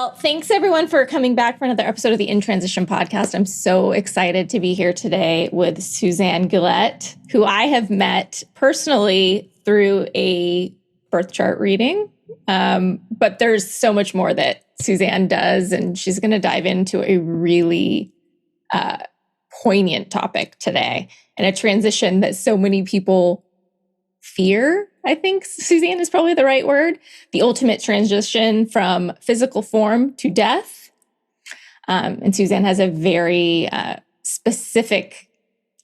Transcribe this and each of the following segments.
Well, thanks everyone for coming back for another episode of the In Transition podcast. I'm so excited to be here today with Suzanne Guillette, who I have met personally through a birth chart reading. But there's so much more that Suzanne does, and she's going to dive into a really poignant topic today, and a transition that so many people fear. I think Suzanne is probably the right word. The ultimate transition from physical form to death. And Suzanne has a very specific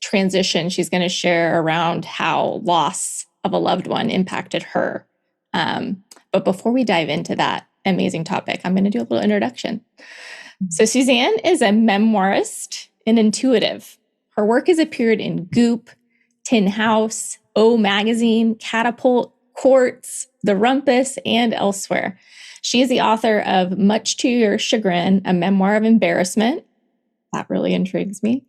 transition she's going to share around how loss of a loved one impacted her. But before we dive into that amazing topic, I'm going to do a little introduction. So Suzanne is a memoirist and intuitive. Her work has appeared in Goop, Tin House, O Magazine, Catapult, Quartz, The Rumpus, and elsewhere. She is the author of Much to Your Chagrin, a memoir of embarrassment. That really intrigues me.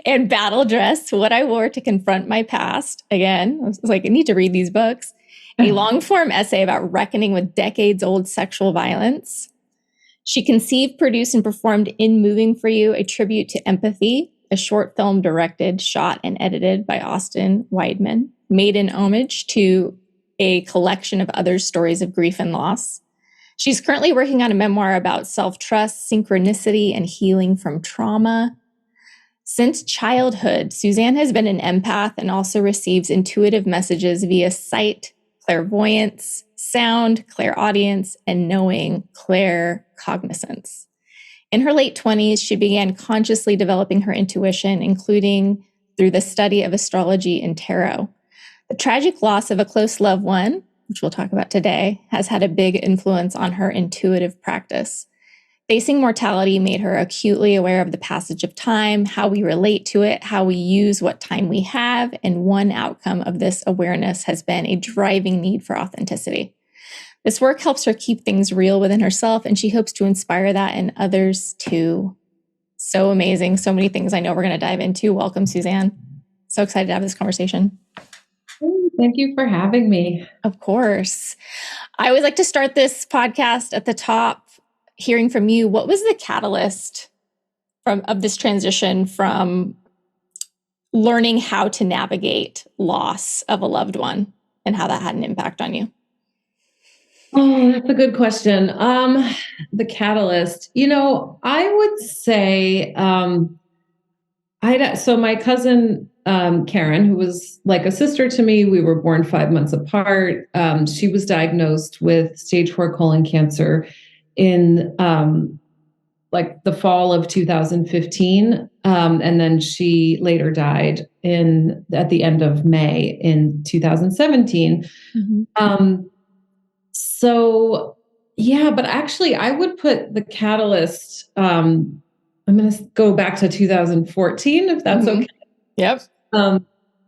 And Battle Dress, What I Wore to Confront My Past. Again, I was like, I need to read these books. A long-form essay about reckoning with decades-old sexual violence. She conceived, produced, and performed In Moving for You, a tribute to empathy, a short film directed, shot, and edited by Austin Weidman, made in homage to a collection of other stories of grief and loss. She's currently working on a memoir about self-trust, synchronicity, and healing from trauma. Since childhood, Suzanne has been an empath and also receives intuitive messages via sight, clairvoyance, sound, clairaudience, and knowing, claircognizance. In her late 20s, she began consciously developing her intuition, including through the study of astrology and tarot. The tragic loss of a close loved one, which we'll talk about today, has had a big influence on her intuitive practice. Facing mortality made her acutely aware of the passage of time, how we relate to it, how we use what time we have, and one outcome of this awareness has been a driving need for authenticity. This work helps her keep things real within herself, and she hopes to inspire that in others too. So amazing. So many things I know we're going to dive into. Welcome, Suzanne. So excited to have this conversation. Thank you for having me. Of course. I always like to start this podcast at the top, hearing from you. What was the catalyst of this transition from learning how to navigate loss of a loved one and how that had an impact on you? Oh, that's a good question. The catalyst, I would say, so my cousin, Karen, who was like a sister to me, we were born 5 months apart. She was diagnosed with stage 4 colon cancer in, like the fall of 2015. And then she later died at the end of May in 2017. Mm-hmm. So yeah, but actually I would put the catalyst, I'm going to go back to 2014, if that's okay. Yep.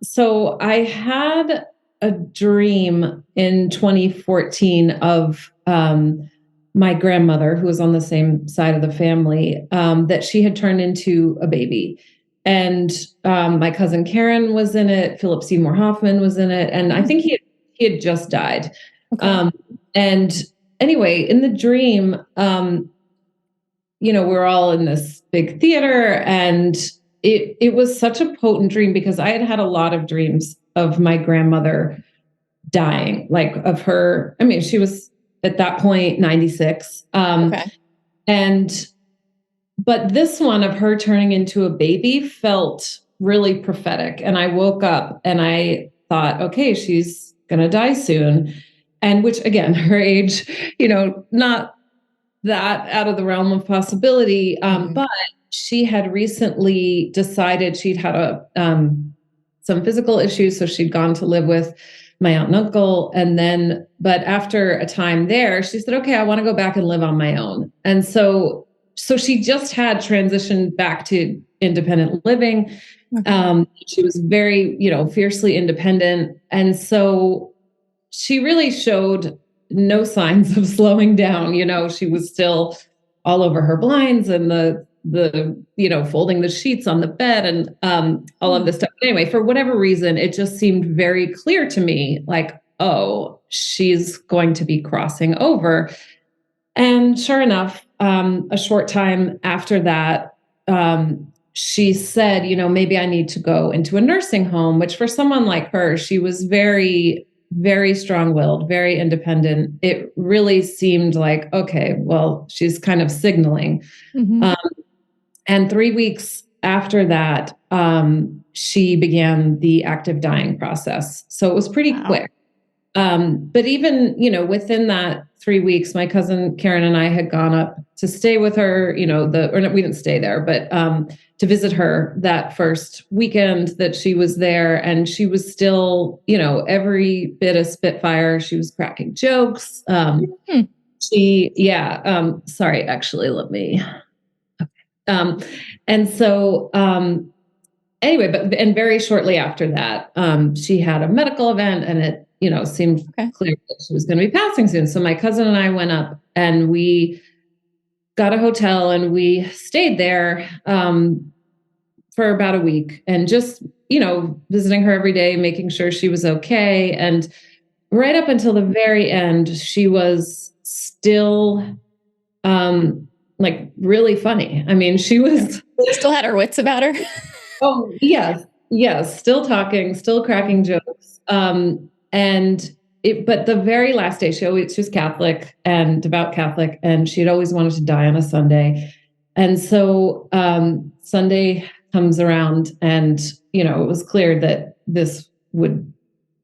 So I had a dream in 2014 of, my grandmother, who was on the same side of the family, that she had turned into a baby. And my cousin Karen was in it. Philip Seymour Hoffman was in it. And I think he had just died. Okay. And anyway, in the dream, we're all in this big theater, and it was such a potent dream because I had a lot of dreams of my grandmother dying, like of her. I mean, she was at that point 96. Okay. But this one of her turning into a baby felt really prophetic. And I woke up and I thought, okay, she's going to die soon. And which, again, her age, not that out of the realm of possibility. But she had recently decided she'd had some physical issues. So she'd gone to live with my aunt and uncle. But after a time there, she said, okay, I want to go back and live on my own. And so she just had transitioned back to independent living. Okay. She was very, fiercely independent. And so she really showed no signs of slowing down. She was still all over her blinds and the folding the sheets on the bed and all of this stuff. Anyway, for whatever reason, it just seemed very clear to me, like, oh, she's going to be crossing over. And sure enough, a short time after that, she said, maybe I need to go into a nursing home, which for someone like her, she was very, very strong willed, very independent. It really seemed like, okay, well, she's kind of signaling. Mm-hmm. Um, and 3 weeks after that, she began the active dying process. So it was pretty Wow. quick. But even, within that 3 weeks, my cousin Karen and I had gone up to stay with her, or no, we didn't stay there, but to visit her that first weekend that she was there. And she was still, every bit of Spitfire. She was cracking jokes. Hmm. Sorry, actually, let me. Um, and so, anyway, and very shortly after that, she had a medical event, and it, seemed clear that she was going to be passing soon. So my cousin and I went up, and we got a hotel, and we stayed there for about a week, and just, visiting her every day, making sure she was okay. And right up until the very end, she was still like really funny. I mean, she was Still had her wits about her. Oh, yes. Yes. Still talking, still cracking jokes. But the very last day, she was Catholic and devout Catholic, and she'd always wanted to die on a Sunday. And so Sunday comes around, and, it was clear that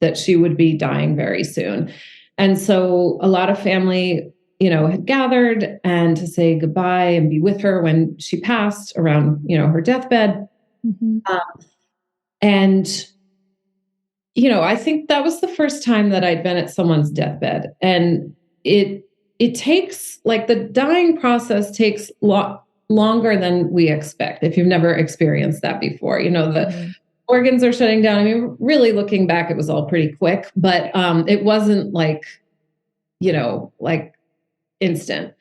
that she would be dying very soon. And so a lot of family, had gathered and to say goodbye and be with her when she passed around, her deathbed. Mm-hmm. And, I think that was the first time that I'd been at someone's deathbed. And it takes, like, the dying process takes longer than we expect. If you've never experienced that before, the organs are shutting down. I mean, really looking back, it was all pretty quick, but it wasn't like, like instant.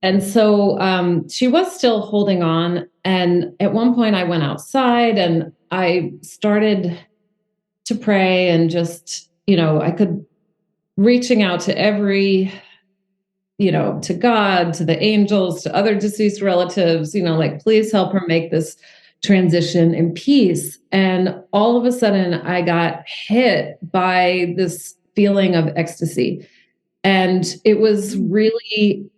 And so she was still holding on. And at one point I went outside and I started to pray, and just, I could reaching out to every, to God, to the angels, to other deceased relatives, like, please help her make this transition in peace. And all of a sudden I got hit by this feeling of ecstasy. And it was really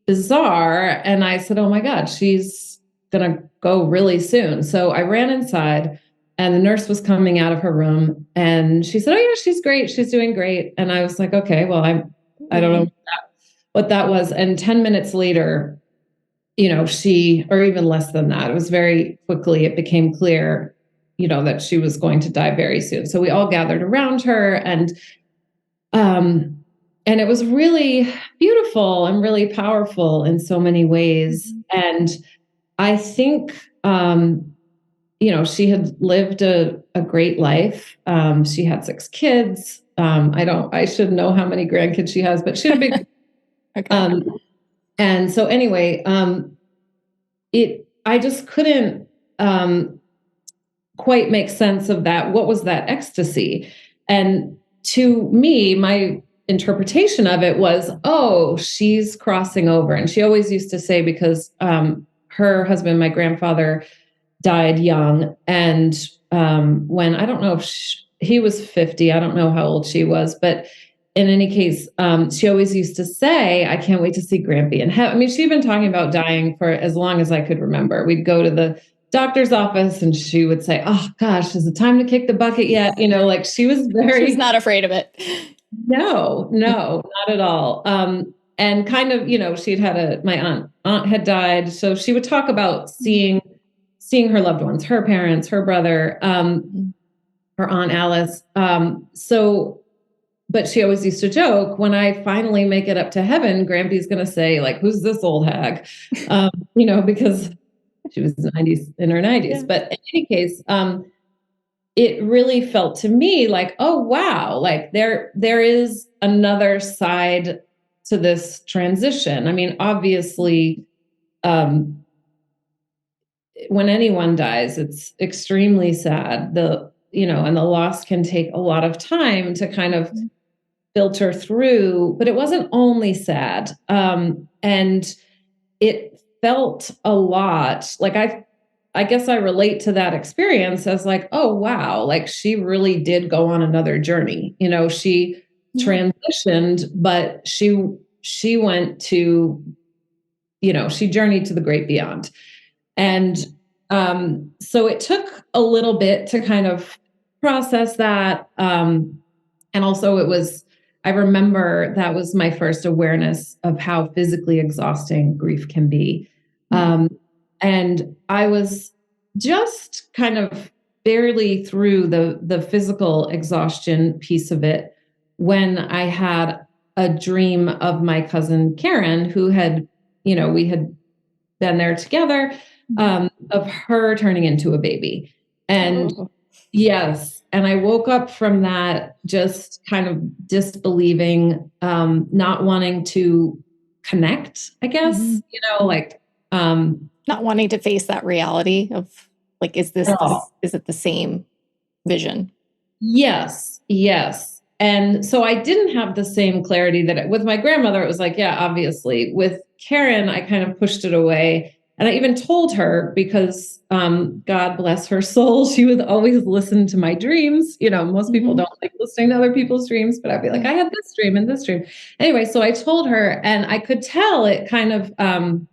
bizarre. And I said, oh my God, she's going to go really soon. So I ran inside, and the nurse was coming out of her room, and she said, oh yeah, she's great. She's doing great. And I was like, okay, well, I don't know what that was. And 10 minutes later, or even less than that, it was very quickly, it became clear, that she was going to die very soon. So we all gathered around her, and it was really beautiful and really powerful in so many ways. And I think, she had lived a great life. She had 6 kids. I should know how many grandkids she has, but she had a big, Okay. And so anyway, I just couldn't, quite make sense of that. What was that ecstasy? And to me, my interpretation of it was, oh, she's crossing over. And she always used to say, because her husband, my grandfather, died young. And when, I don't know if he was 50, I don't know how old she was, but in any case, she always used to say, I can't wait to see Grampy in heaven. I mean, she'd been talking about dying for as long as I could remember. We'd go to the doctor's office, and she would say, oh gosh, is it time to kick the bucket yet? Like, she was She's not afraid of it. No, not at all. And kind of, she'd had my aunt had died. So she would talk about seeing her loved ones, her parents, her brother, her aunt Alice. But she always used to joke, when I finally make it up to heaven, Grampy's going to say, like, who's this old hag? Because she was in her 90s. Yeah. But in any case, it really felt to me like, oh, wow, like there is another side to this transition. I mean, obviously, when anyone dies, it's extremely sad. And the loss can take a lot of time to kind of filter through, but it wasn't only sad. And it felt a lot like I guess I relate to that experience as like, oh, wow, like she really did go on another journey. She transitioned, but she went to, she journeyed to the great beyond. And so it took a little bit to kind of process that. And also I remember that was my first awareness of how physically exhausting grief can be. And I was just kind of barely through the physical exhaustion piece of it when I had a dream of my cousin Karen, who had, we had been there together, of her turning into a baby. And yes, and I woke up from that just kind of disbelieving, not wanting to connect, I guess, like not wanting to face that reality of like, is it the same vision? Yes. And so I didn't have the same clarity that with my grandmother, it was like, yeah, obviously. With Karen, I kind of pushed it away. And I even told her because, God bless her soul, she would always listen to my dreams. Most people don't like listening to other people's dreams, but I'd be like, I had this dream and this dream. Anyway, so I told her, and I could tell it kind of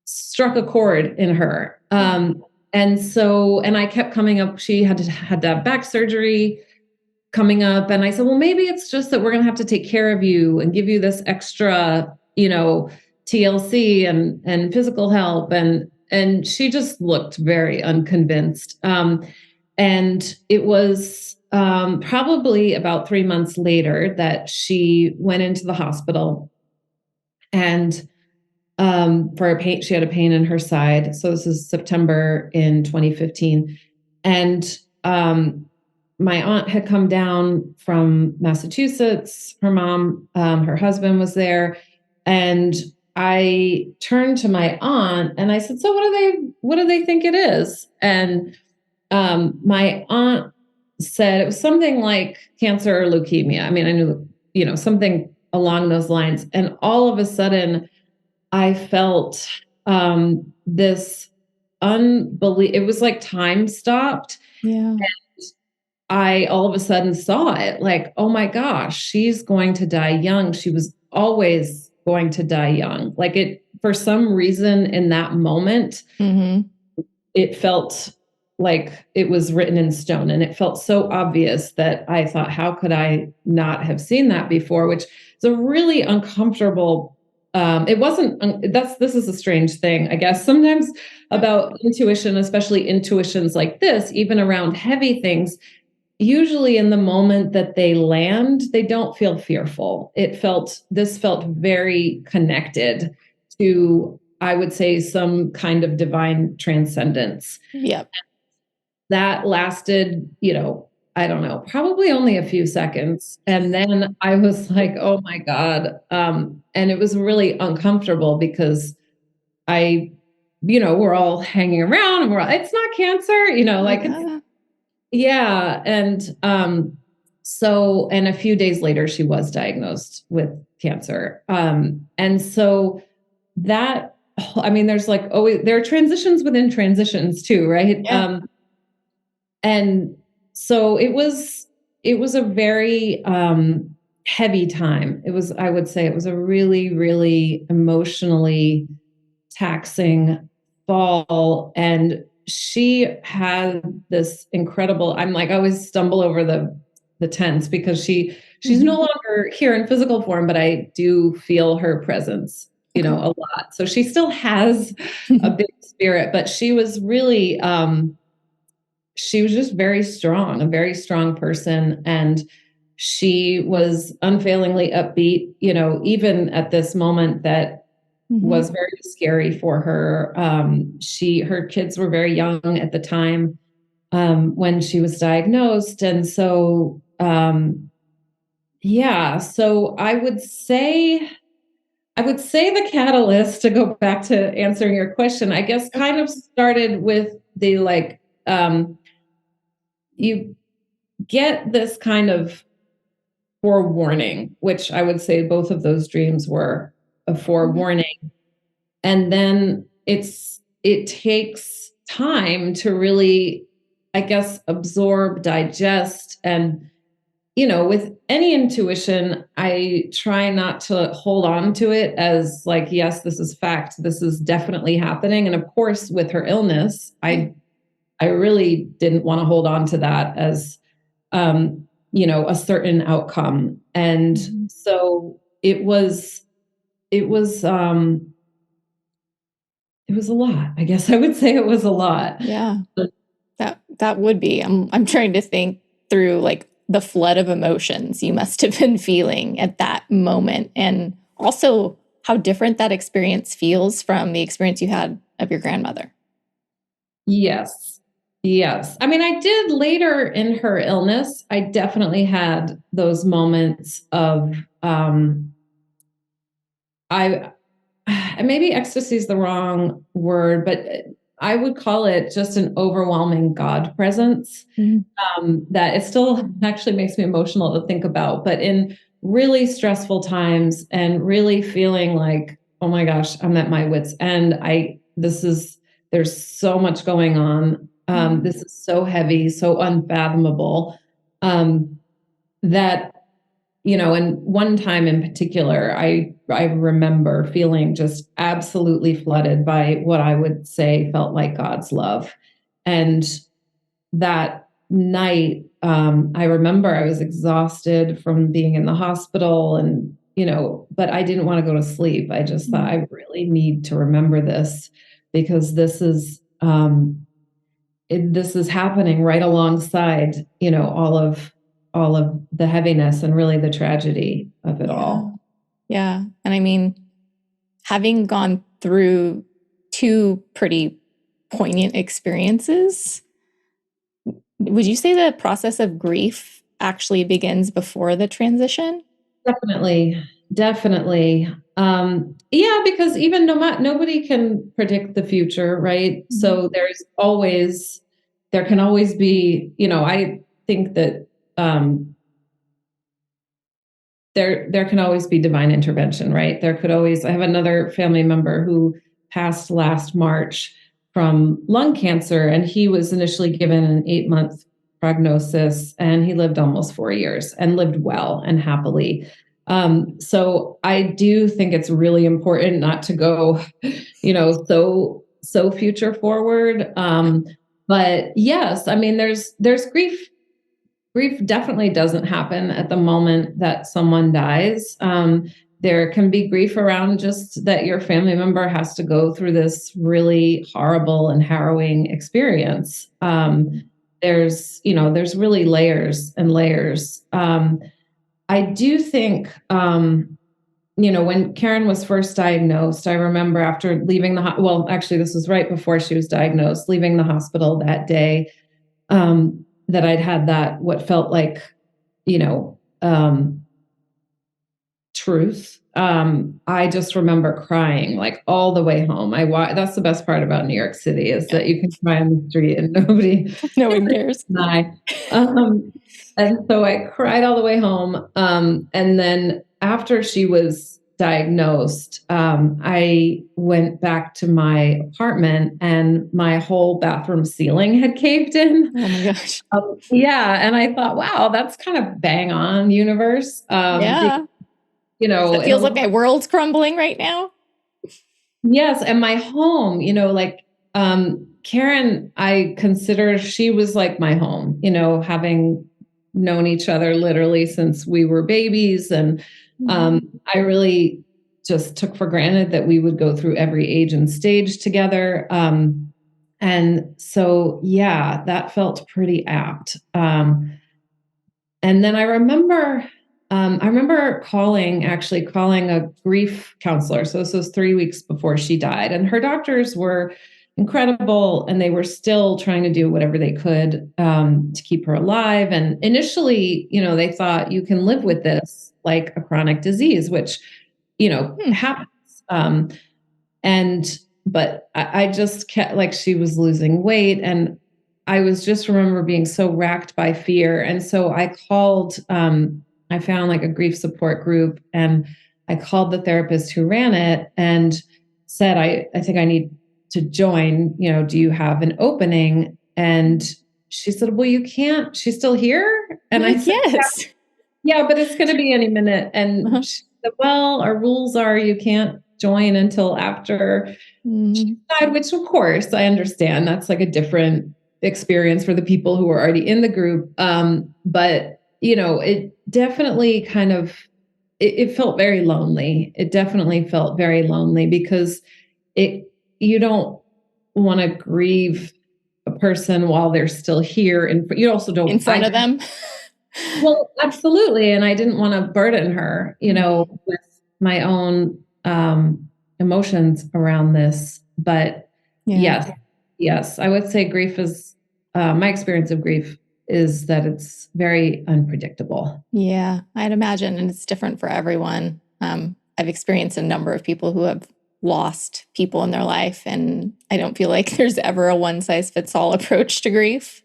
struck a chord in her. And I kept coming up. She had to have back surgery coming up. And I said, well, maybe it's just that we're going to have to take care of you and give you this extra, TLC and physical help. And she just looked very unconvinced. And it was probably about 3 months later that she went into the hospital, and for a pain, she had a pain in her side. So this is September in 2015. And my aunt had come down from Massachusetts. Her mom, her husband was there. And I turned to my aunt and I said, so what do they think it is? And my aunt said it was something like cancer or leukemia. I mean, I knew, something along those lines. And all of a sudden, I felt this it was like time stopped. Yeah. And I all of a sudden saw it like, oh my gosh, she's going to die young. She was always going to die young. Like it, for some reason in that moment, it felt like it was written in stone, and it felt so obvious that I thought, how could I not have seen that before? Which is a really uncomfortable. It wasn't, this is a strange thing, I guess, sometimes about intuition, especially intuitions like this, even around heavy things. Usually in the moment that they land, they don't feel fearful. This felt very connected to, I would say, some kind of divine transcendence. Yep. That lasted, I don't know, probably only a few seconds. And then I was like, oh my God. And it was really uncomfortable because we're all hanging around and it's not cancer, yeah. And so, and a few days later, she was diagnosed with cancer. And so that, there's like always, there are transitions within transitions too, right? Yeah. And so it was a very heavy time. I would say it was a really, really emotionally taxing fall. And she had this incredible, I'm like, I always stumble over the tense because she's no longer here in physical form, but I do feel her presence, a lot. So she still has a big spirit, but she was really, she was just very strong, a very strong person. And she was unfailingly upbeat, even at this moment that was very scary for her. Her kids were very young at the time when she was diagnosed. And so, so I would say the catalyst, to go back to answering your question, I guess kind of started with the you get this kind of forewarning, which I would say both of those dreams were a forewarning. And then it takes time to really, I guess, absorb, digest. And, with any intuition, I try not to hold on to it as like, yes, this is fact. This is definitely happening. And of course, with her illness, I really didn't want to hold on to that as, a certain outcome. And so it was a lot. I guess I would say it was a lot. Yeah. That would be. I'm trying to think through like the flood of emotions you must have been feeling at that moment, and also how different that experience feels from the experience you had of your grandmother. Yes. Yes. I mean, I did later in her illness, I definitely had those moments of I maybe ecstasy is the wrong word, but I would call it just an overwhelming God presence. That it still actually makes me emotional to think about, but in really stressful times and really feeling like, oh my gosh, I'm at my wit's end. There's so much going on. This is so heavy, so unfathomable, that and one time in particular, I remember feeling just absolutely flooded by what I would say felt like God's love. And that night, I remember I was exhausted from being in the hospital, and but I didn't want to go to sleep. I just thought, I really need to remember this, because this is happening right alongside all of the heaviness and really the tragedy of it all. Yeah. And I mean, having gone through two pretty poignant experiences, would you say the process of grief actually begins before the transition? Definitely. Definitely. Yeah, because even nobody can predict the future, right? So there can always be, I think that there can always be divine intervention, right? I have another family member who passed last March from lung cancer, and he was initially given an 8-month prognosis, and he lived almost 4 years and lived well and happily. So I do think it's really important not to go, so future forward. But yes, I mean, there's grief. Grief definitely doesn't happen at the moment that someone dies. There can be grief around just that your family member has to go through this really horrible and harrowing experience. There's really layers and layers. I do think, when Karen was first diagnosed, I remember after leaving well, actually, this was right before she was diagnosed, leaving the hospital that day, that I'd had what felt like, truth. I just remember crying like all the way home. That's the best part about New York City, is that you can cry on the street and No one cares. And so I cried all the way home. And then after she was diagnosed, I went back to my apartment, and my whole bathroom ceiling had caved in. Oh my gosh. Yeah. And I thought, wow, that's kind of bang on, universe. Yeah. It feels like my world's crumbling right now. Yes. And my home, Karen, I consider she was like my home, having known each other literally since we were babies. And I really just took for granted that we would go through every age and stage together. And so, yeah, that felt pretty apt. And then I remember calling a grief counselor. So this was 3 weeks before she died, and her doctors were incredible, and they were still trying to do whatever they could to keep her alive. And initially, they thought, you can live with this like a chronic disease, which, happens. But I just kept, like, she was losing weight, and I was just remember being so racked by fear. And so I called I found like a grief support group, and I called the therapist who ran it and said, I think I need to join. Do you have an opening? And she said, well, you can't. She's still here. And I Like, said, yes. yeah, but it's going to be any minute. And she said, well, our rules are you can't join until after she died, which of course I understand. That's like a different experience for the people who are already in the group. But it definitely kind of, it felt very lonely. It definitely felt very lonely because you don't want to grieve a person while they're still here. And you also don't in front of them. Well, absolutely. And I didn't want to burden her, with my own emotions around this. But yes, I would say grief is, my experience of grief is that it's very unpredictable. Yeah, I'd imagine. And it's different for everyone. I've experienced a number of people who have lost people in their life. And I don't feel like there's ever a one size fits all approach to grief.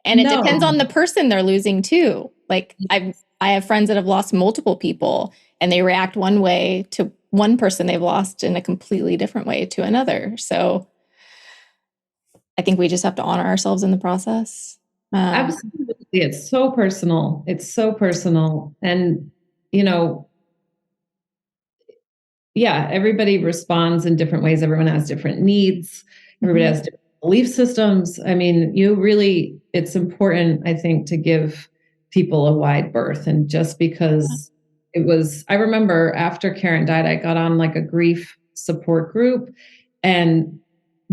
And it depends on the person they're losing too. Like I have friends that have lost multiple people and they react one way to one person they've lost in a completely different way to another. So I think we just have to honor ourselves in the process. Absolutely. It's so personal. It's so personal. And, yeah, everybody responds in different ways. Everyone has different needs. Everybody has different belief systems. I mean, it's important, I think, to give people a wide berth. And just because I remember after Karen died, I got on like a grief support group, and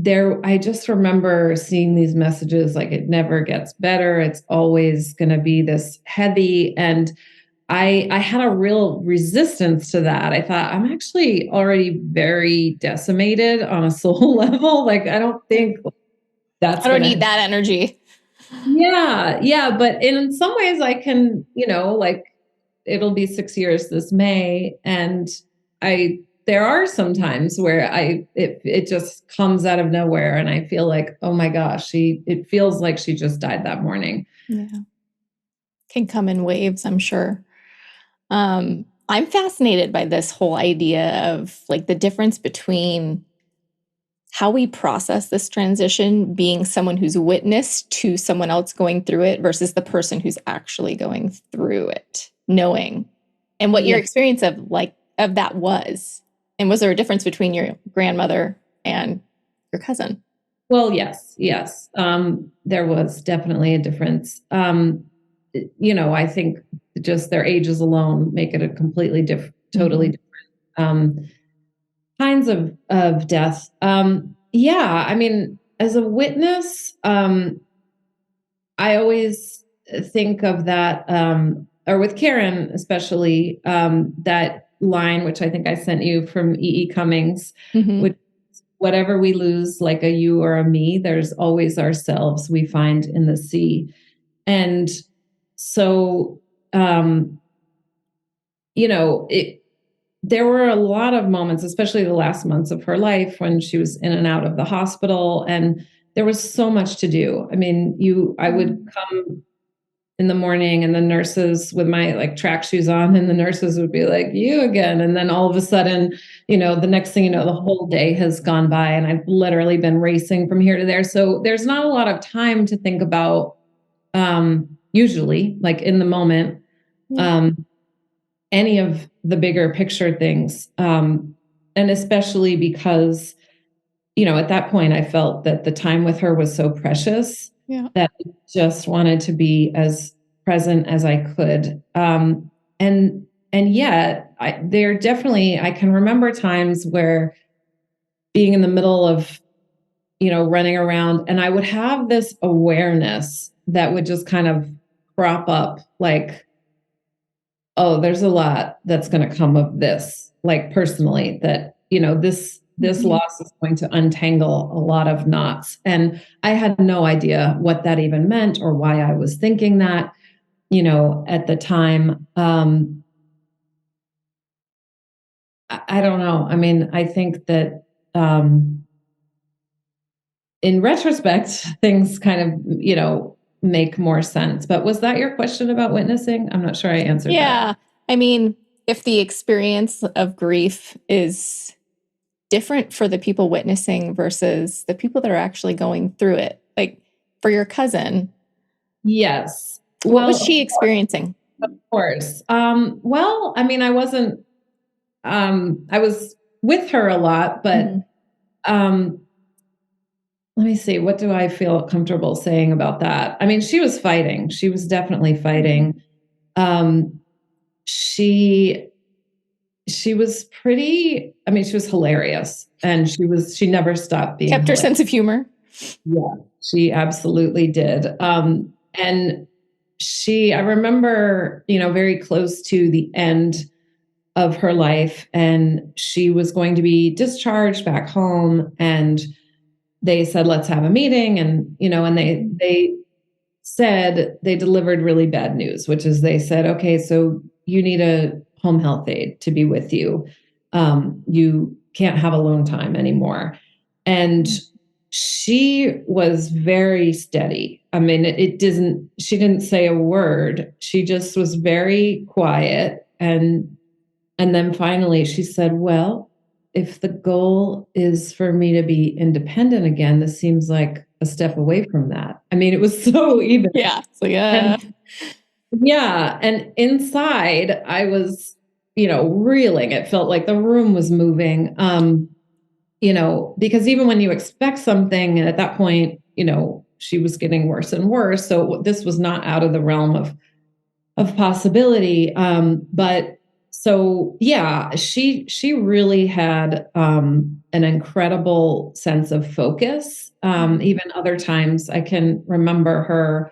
I just remember seeing these messages like it never gets better. It's always going to be this heavy. And I had a real resistance to that. I thought, I'm actually already very decimated on a soul level. Like, I don't think I don't need that energy. Yeah. Yeah. But in some ways I can, like it'll be 6 years this May. And there are some times where it just comes out of nowhere. And I feel like, oh my gosh, it feels like she just died that morning. Yeah. Can come in waves, I'm sure. I'm fascinated by this whole idea of like the difference between how we process this transition, being someone who's witness to someone else going through it versus the person who's actually going through it, knowing, and what your experience of that was. And was there a difference between your grandmother and your cousin? Well, yes. There was definitely a difference. I think just their ages alone make it a completely totally different kinds of death. Yeah, I mean, as a witness, I always think of that, or with Karen especially, that line, which I think I sent you from E.E. Cummings, which whatever we lose, like a you or a me, there's always ourselves we find in the sea. And so, there were a lot of moments, especially the last months of her life when she was in and out of the hospital, and there was so much to do. I mean, I would come in the morning and the nurses with my like track shoes on, and the nurses would be like, you again. And then all of a sudden, the next thing you know, the whole day has gone by and I've literally been racing from here to there. So there's not a lot of time to think about, usually like in the moment, any of the bigger picture things. And especially because, at that point I felt that the time with her was so precious that I just wanted to be as present as I could. And yet I can remember times where being in the middle of, running around, and I would have this awareness that would just kind of crop up like, oh, there's a lot that's going to come of this, like personally, that, this loss is going to untangle a lot of knots. And I had no idea what that even meant or why I was thinking that, at the time. I don't know. I mean, I think that in retrospect, things kind of, make more sense. But was that your question about witnessing? I'm not sure I answered that. Yeah. I mean, if the experience of grief is different for the people witnessing versus the people that are actually going through it, like for your cousin, Yes. what was Well, she experiencing? of course. Well, I mean, I wasn't, I was with her a lot, but Mhm. let me see, what do I feel comfortable saying about that? I mean, she was fighting. She was definitely fighting. Um, she was pretty, I mean, she was hilarious, and she never stopped being Kept her hilarious. sense of humor. Yeah, she absolutely did. And I remember, very close to the end of her life, and she was going to be discharged back home, and they said, let's have a meeting. And, and they said they delivered really bad news, which is they said, okay, so you need a home health aide to be with you. You can't have alone time anymore. And she was very steady. I mean, she didn't say a word. She just was very quiet. And then finally she said, well, if the goal is for me to be independent again, this seems like a step away from that. I mean, it was so even. Yeah. So yeah. And yeah. And inside I was, reeling. It felt like the room was moving. Because even when you expect something, and at that point, she was getting worse and worse. So this was not out of the realm of possibility. But so yeah, she really had an incredible sense of focus. Even other times I can remember her,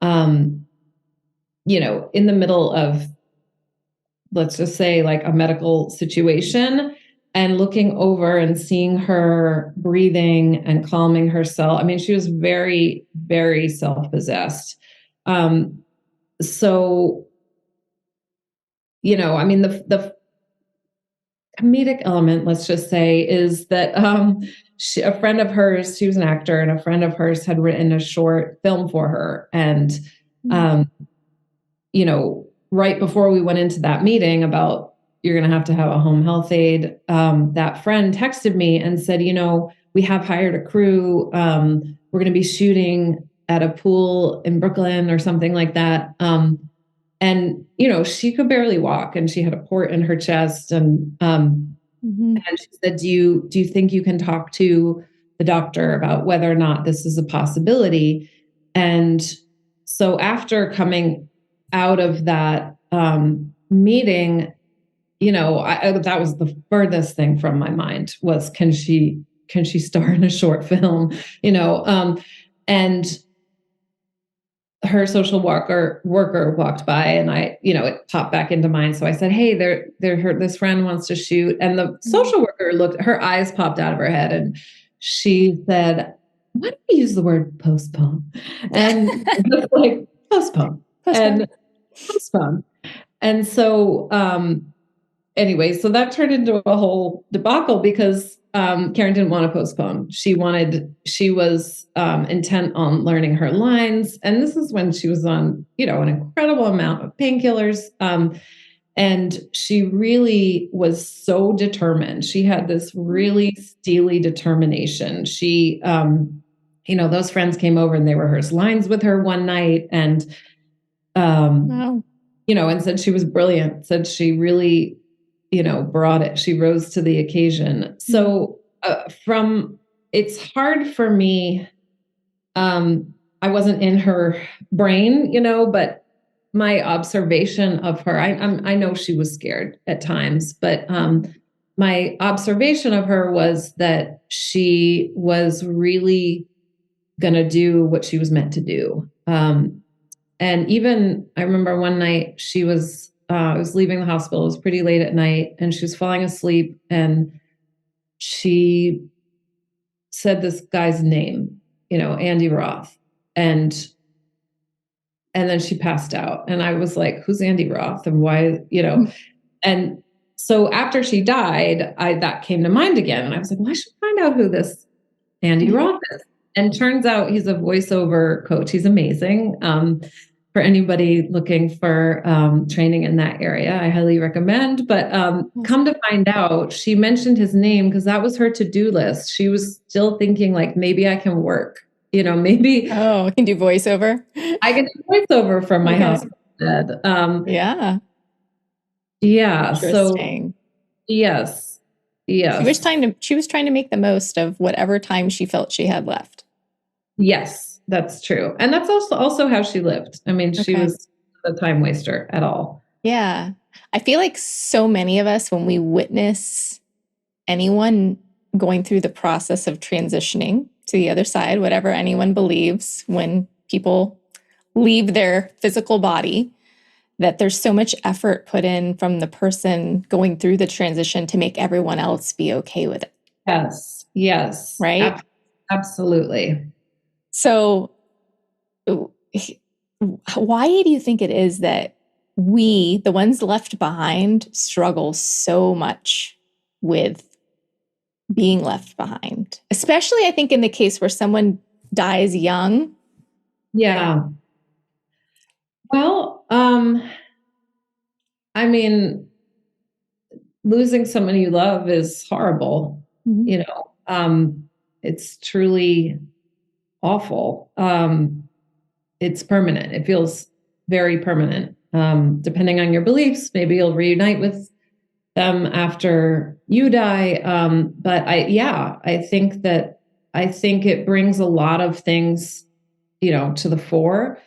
um, in the middle of, let's just say, like a medical situation, and looking over and seeing her breathing and calming herself. I mean, she was very, very self-possessed. So, I mean, the comedic element, let's just say, is that a friend of hers, she was an actor, and a friend of hers had written a short film for her. And, um, right before we went into that meeting about you're going to have a home health aide, that friend texted me and said, we have hired a crew. We're going to be shooting at a pool in Brooklyn or something like that. And, she could barely walk, and she had a port in her chest. And she said, do you think you can talk to the doctor about whether or not this is a possibility? And so after coming out of that meeting, that was the furthest thing from my mind was, can she star in a short film? And her social worker walked by, and it popped back into mind. So I said, hey, this friend wants to shoot. And the social worker her eyes popped out of her head, and she said, why don't we use the word postpone? And just like postpone. And postpone. And so, anyway, so that turned into a whole debacle because Karen didn't want to postpone. She was intent on learning her lines. And this is when she was on, an incredible amount of painkillers. And she really was so determined. She had this really steely determination. She, those friends came over and they rehearsed lines with her one night, and, Wow. And said she was brilliant, said she really, brought it. She rose to the occasion. So it's hard for me. I wasn't in her brain, but my observation of her, I know she was scared at times, but my observation of her was that she was really going to do what she was meant to do. And even I remember one night I was leaving the hospital. It was pretty late at night, and she was falling asleep, and she said this guy's name, Andy Roth. And then she passed out, and I was like, who's Andy Roth, and why, and so after she died, that came to mind again. And I was like, well, I should find out who this Andy Roth is. And turns out he's a voiceover coach. He's amazing. For anybody looking for training in that area, I highly recommend. But come to find out, she mentioned his name because that was her to-do list. She was still thinking like, maybe I can work, maybe Oh, I can do voiceover. I can do voiceover from my Okay. house instead. Yeah. Yeah. So Interesting. yes. She was trying to make the most of whatever time she felt she had left. Yes, that's true. And that's also how she lived. I mean, she Okay. was a time waster at all. Yeah. I feel like so many of us, when we witness anyone going through the process of transitioning to the other side, whatever anyone believes, when people leave their physical body, that there's so much effort put in from the person going through the transition to make everyone else be okay with it. Yes. Yes. Right? Absolutely. So, why do you think it is that we, the ones left behind, struggle so much with being left behind? Especially, I think, in the case where someone dies young. Yeah. Well, I mean, losing someone you love is horrible. It's truly awful. It's permanent. It feels very permanent. Depending on your beliefs, maybe you'll reunite with them after you die. But I think it brings a lot of things, to the fore.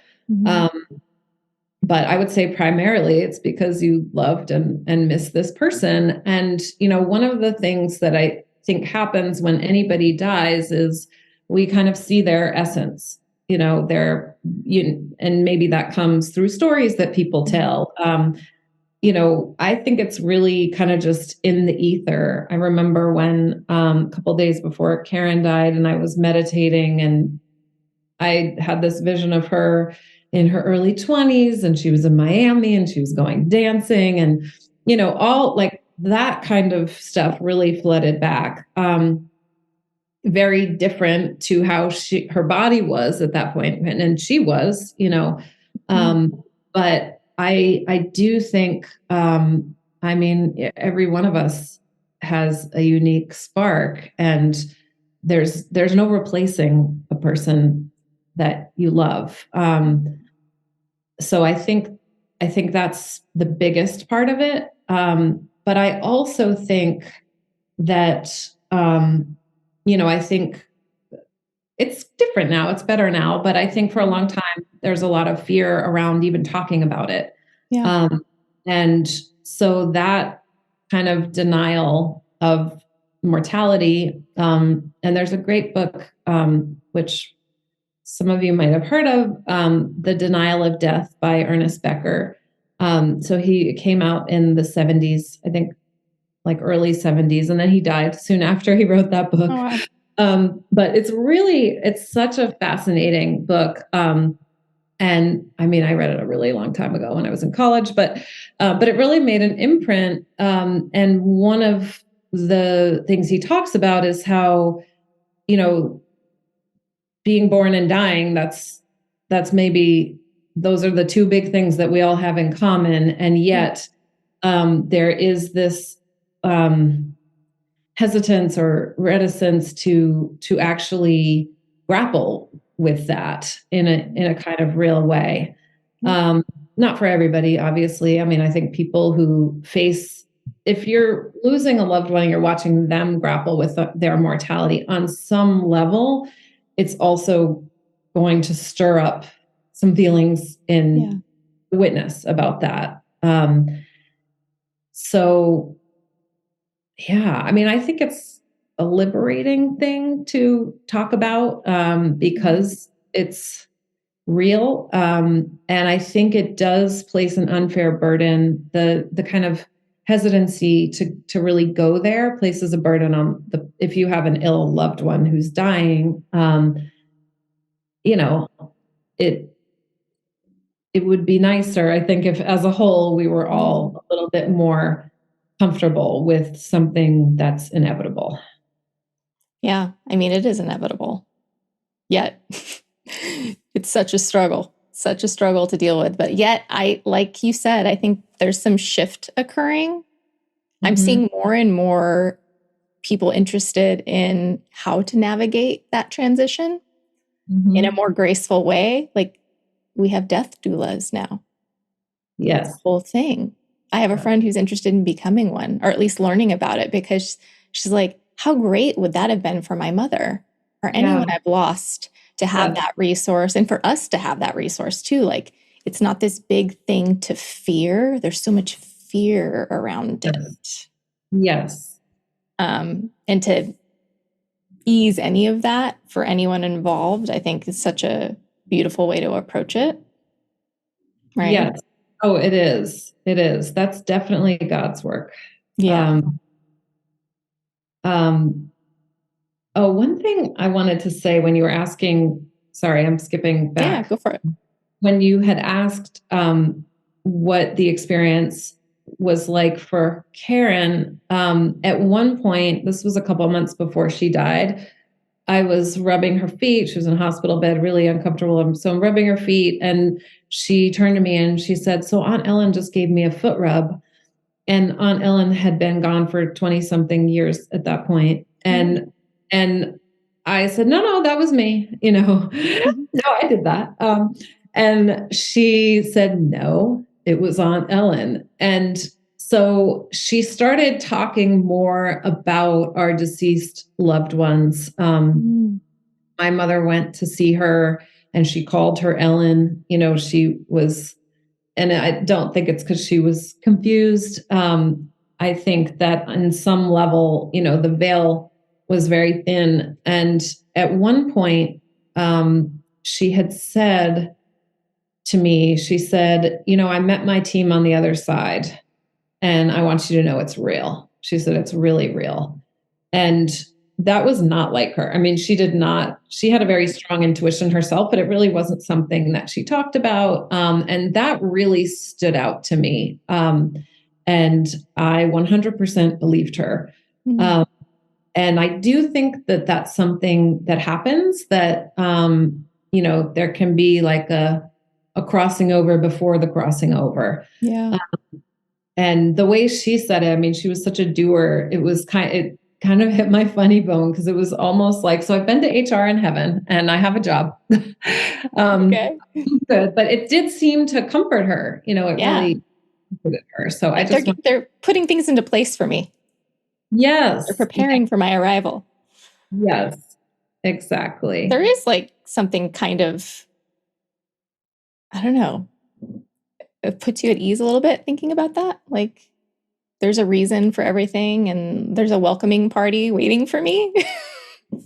But I would say primarily it's because you loved and missed this person. And, one of the things that I think happens when anybody dies is we kind of see their essence, and maybe that comes through stories that people tell. I think it's really kind of just in the ether. I remember when a couple of days before Karen died and I was meditating and I had this vision of her in her early 20s and she was in Miami and she was going dancing and, all like that kind of stuff really flooded back. Very different to how her body was at that point. And she was, but I do think, every one of us has a unique spark and there's no replacing a person that you love. So I think that's the biggest part of it. But I also think that, I think it's different now. It's better now. But I think for a long time, there's a lot of fear around even talking about it. Yeah. And so that kind of denial of mortality. And there's a great book, which some of you might have heard of, The Denial of Death by Ernest Becker. So he came out in the 70s, I think like early 70s, and then he died soon after he wrote that book. Oh, wow. But it's such a fascinating book. And I mean, I read it a really long time ago when I was in college, but it really made an imprint. And one of the things he talks about is how, being born and dying, that's maybe those are the two big things that we all have in common. And yet there is this hesitance or reticence to actually grapple with that in a kind of real way. Not for everybody, obviously. I mean, I think people who if you're losing a loved one and you're watching them grapple with their mortality on some level, it's also going to stir up some feelings in the witness about that. So yeah, I mean, I think it's a liberating thing to talk about because it's real. And I think it does place an unfair burden. The kind of hesitancy to really go there places a burden on if you have an ill loved one who's dying, it would be nicer, I think, if as a whole we were all a little bit more comfortable with something that's inevitable. Yeah. I mean, it is inevitable. Yet it's such a struggle to deal with. But yet, like you said, I think there's some shift occurring. I'm seeing more and more people interested in how to navigate that transition in a more graceful way. Like, we have death doulas now. Yes. That's the whole thing. I have a friend who's interested in becoming one, or at least learning about it, because she's like, how great would that have been for my mother or anyone I've lost to have that resource, and for us to have that resource too. Like, it's not this big thing to fear. There's so much fear around it. Yes. And to ease any of that for anyone involved, I think is such a beautiful way to approach it. Right? Yes. Oh, it is. It is. That's definitely God's work. Yeah. Oh, one thing I wanted to say when you were asking, sorry, I'm skipping back. Yeah, go for it. When you had asked what the experience was like for Karen, at one point, this was a couple of months before she died, I was rubbing her feet. She was in a hospital bed, really uncomfortable. So I'm rubbing her feet, and she turned to me and she said, so Aunt Ellen just gave me a foot rub. And Aunt Ellen had been gone for 20 something years at that point. And I said, no, that was me. No, I did that. And she said, no, it was Aunt Ellen. And so she started talking more about our deceased loved ones. My mother went to see her and she called her Ellen. She was, and I don't think it's because she was confused. I think that on some level, the veil was very thin. And at one point, she had said to me, she said, I met my team on the other side, and I want you to know it's real. She said, it's really real. And that was not like her. I mean, she had a very strong intuition herself, but it really wasn't something that she talked about. And that really stood out to me. And I 100% believed her. And I do think that that's something that happens, that, there can be like a crossing over before the crossing over. Yeah. And the way she said it, I mean, she was such a doer. It kind of hit my funny bone, because it was almost like, so I've been to HR in heaven and I have a job. Okay. Good, but it did seem to comfort her. It really comforted her. So they're putting things into place for me. Yes. They're preparing for my arrival. Yes, exactly. There is like something kind of, I don't know, it puts you at ease a little bit thinking about that. Like, there's a reason for everything, and there's a welcoming party waiting for me.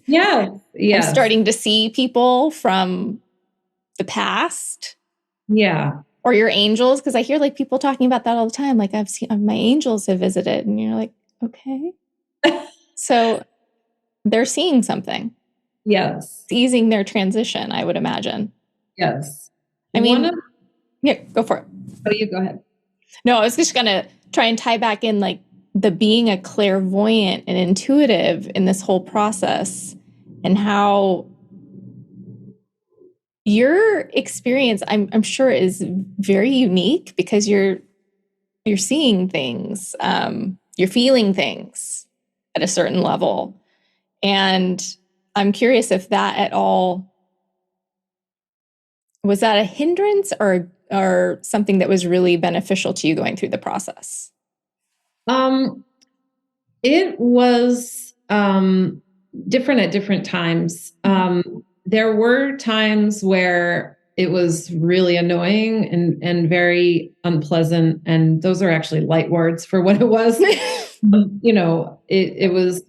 Yes. I'm starting to see people from the past. Yeah. Or your angels, because I hear like people talking about that all the time. Like, I've seen my angels have visited, and you're like, okay. So they're seeing something. Yes. It's easing their transition, I would imagine. Yes. I mean, yeah, go for it. Oh, you go ahead. No, I was just going to try and tie back in like the being a clairvoyant and intuitive in this whole process, and how your experience, I'm sure, is very unique, because you're seeing things, you're feeling things at a certain level. And I'm curious if that at all, was that a hindrance or something that was really beneficial to you going through the process? It was different at different times. There were times where it was really annoying and very unpleasant. And those are actually light words for what it was. It was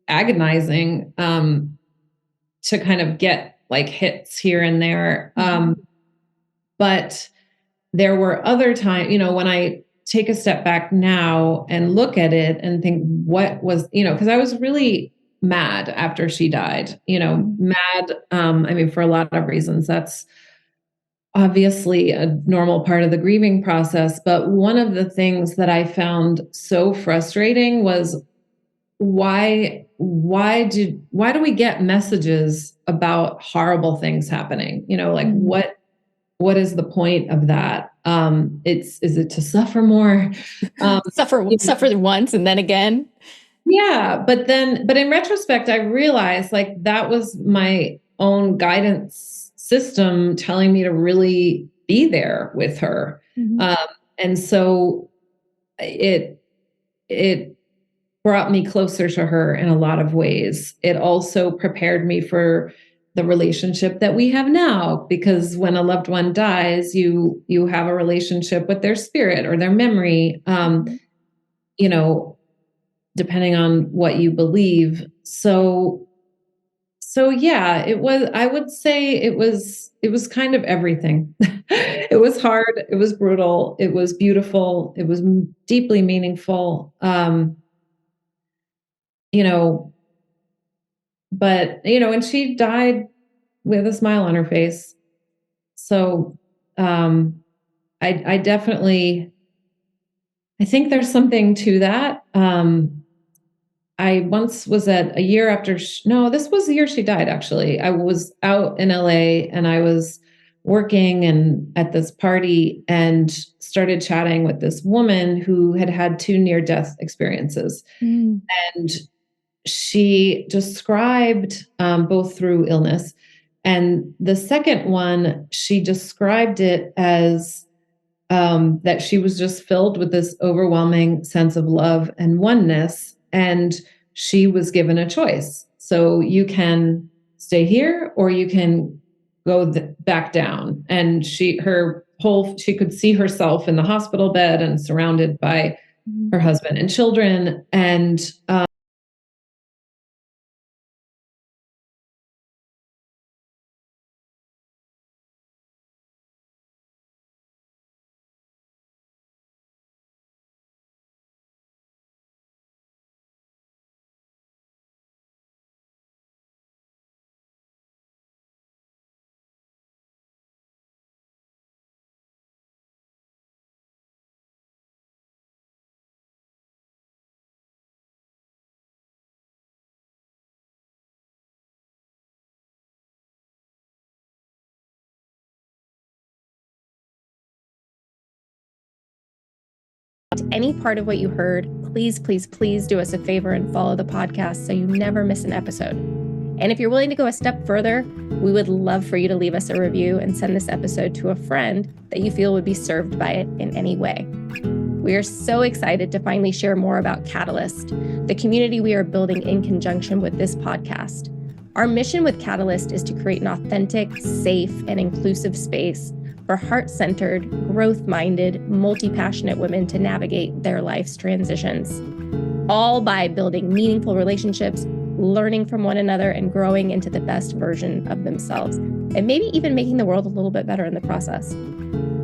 agonizing to kind of get like hits here and there. But there were other times, when I take a step back now and look at it and think, what was, because I was really mad after she died, mad. I mean, for a lot of reasons. That's obviously a normal part of the grieving process. But one of the things that I found so frustrating was why do we get messages about horrible things happening? Like what is the point of that? Is it to suffer more? Suffer once and then again. Yeah, but in retrospect, I realized like that was my own guidance system telling me to really be there with her. And so it brought me closer to her in a lot of ways. It also prepared me for the relationship that we have now, because when a loved one dies, you have a relationship with their spirit or their memory, depending on what you believe. So yeah, I would say it was kind of everything. It was hard, it was brutal, it was beautiful, it was deeply meaningful. But and she died with a smile on her face. So I definitely, I think there's something to that. I once was at a year after, no, this was the year she died, actually. I was out in LA and I was working and at this party and started chatting with this woman who had had 2 near-death experiences. And she described, both through illness, and the second one, she described it as that she was just filled with this overwhelming sense of love and oneness, and she was given a choice. So you can stay here or you can go back down. And she could see herself in the hospital bed and surrounded by her husband and children. And Any part of what you heard, please, please, please do us a favor and follow the podcast so you never miss an episode. And if you're willing to go a step further, we would love for you to leave us a review and send this episode to a friend that you feel would be served by it in any way. We are so excited to finally share more about Catalyst, the community we are building in conjunction with this podcast. Our mission with Catalyst is to create an authentic, safe, and inclusive space for heart-centered, growth-minded, multi-passionate women to navigate their life's transitions, all by building meaningful relationships, learning from one another, and growing into the best version of themselves, and maybe even making the world a little bit better in the process.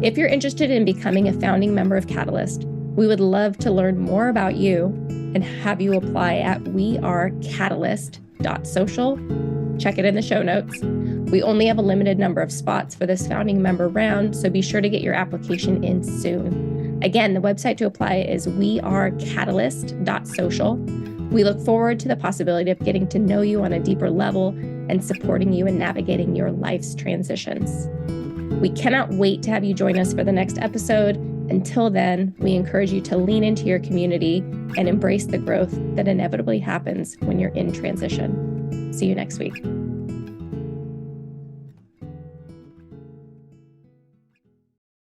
If you're interested in becoming a founding member of Catalyst, we would love to learn more about you and have you apply at wearecatalyst.social. Check it in the show notes. We only have a limited number of spots for this founding member round, so be sure to get your application in soon. Again, the website to apply is wearecatalyst.social. We look forward to the possibility of getting to know you on a deeper level and supporting you in navigating your life's transitions. We cannot wait to have you join us for the next episode. Until then, we encourage you to lean into your community and embrace the growth that inevitably happens when you're in transition. See you next week.